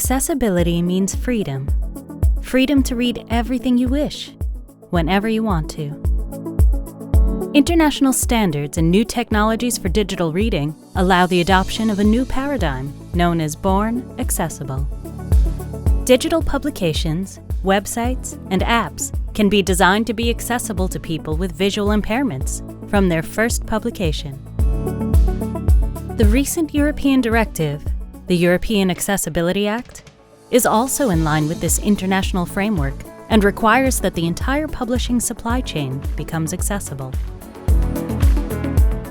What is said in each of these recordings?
Accessibility means freedom. Freedom to read everything you wish, whenever you want to. International standards and new technologies for digital reading allow the adoption of a new paradigm known as Born Accessible. Digital publications, websites, and apps can be designed to be accessible to people with visual impairments from their first publication. The recent European directive, the European Accessibility Act, is also in line with this international framework and requires that the entire publishing supply chain becomes accessible.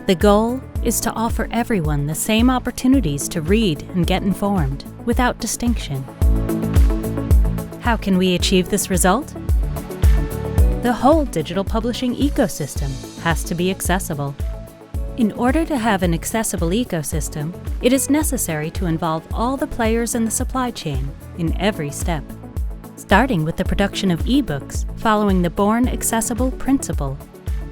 The goal is to offer everyone the same opportunities to read and get informed without distinction. How can we achieve this result? The whole digital publishing ecosystem has to be accessible. In order to have an accessible ecosystem, it is necessary to involve all the players in the supply chain in every step, starting with the production of ebooks following the Born Accessible principle,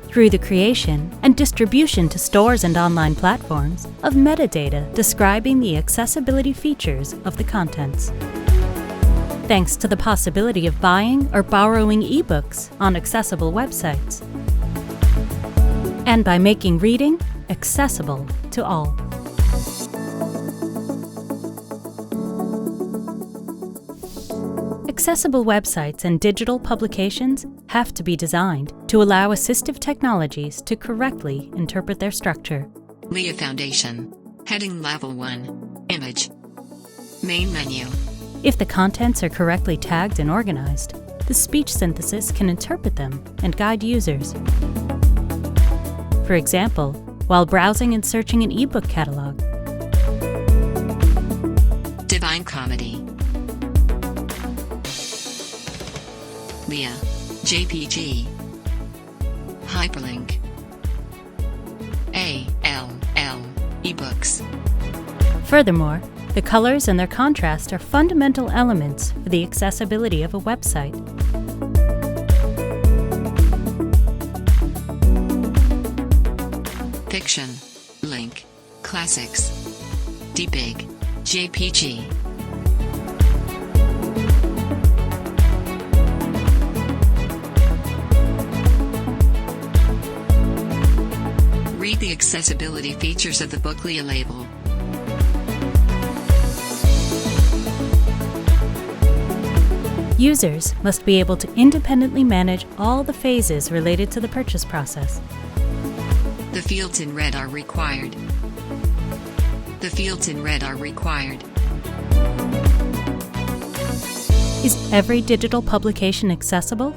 through the creation and distribution to stores and online platforms of metadata describing the accessibility features of the contents. Thanks to the possibility of buying or borrowing ebooks on accessible websites, and by making reading accessible to all. Accessible websites and digital publications have to be designed to allow assistive technologies to correctly interpret their structure. Leah Foundation. Heading Level 1. Image. Main menu. If the contents are correctly tagged and organized, the speech synthesis can interpret them and guide users. For example, while browsing and searching an ebook catalog. Divine Comedy. Leah. JPG. Hyperlink. ALL. Ebooks. Furthermore, the colors and their contrast are fundamental elements for the accessibility of a website. Fiction. Link. Classics. Debig. JPG. Read the accessibility features of the book Leah label. Users must be able to independently manage all the phases related to the purchase process. The fields in red are required. The fields in red are required. Is every digital publication accessible?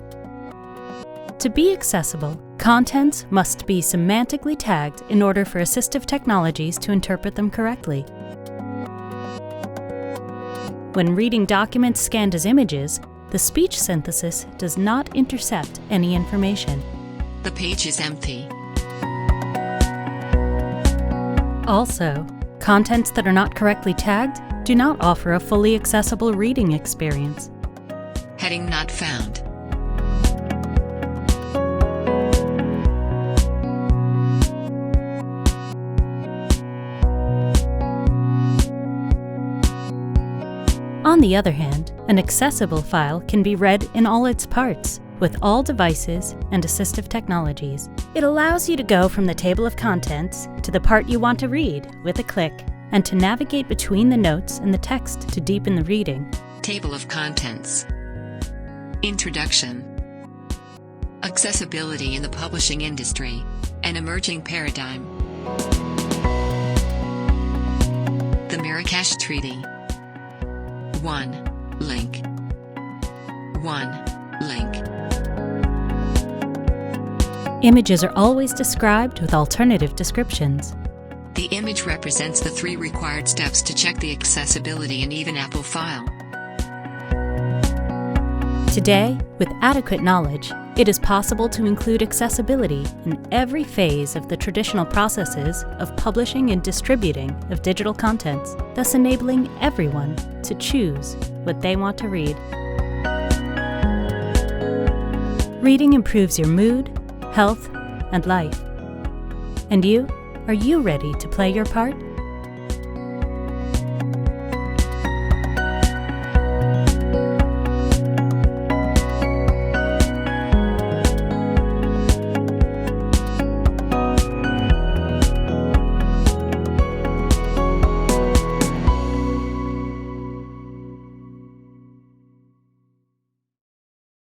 To be accessible, contents must be semantically tagged in order for assistive technologies to interpret them correctly. When reading documents scanned as images, the speech synthesis does not intercept any information. The page is empty. Also, contents that are not correctly tagged do not offer a fully accessible reading experience. Heading not found. On the other hand, an accessible file can be read in all its parts, with all devices and assistive technologies. It allows you to go from the table of contents to the part you want to read with a click, and to navigate between the notes and the text to deepen the reading. Table of contents. Introduction. Accessibility in the publishing industry. An emerging paradigm. The Marrakesh Treaty. 1. Link. 1. Link. Images are always described with alternative descriptions. The image represents the 3 required steps to check the accessibility in even Apple file. Today, with adequate knowledge, it is possible to include accessibility in every phase of the traditional processes of publishing and distributing of digital contents, thus enabling everyone to choose what they want to read. Reading improves your mood, health, and life. And you? Are you ready to play your part?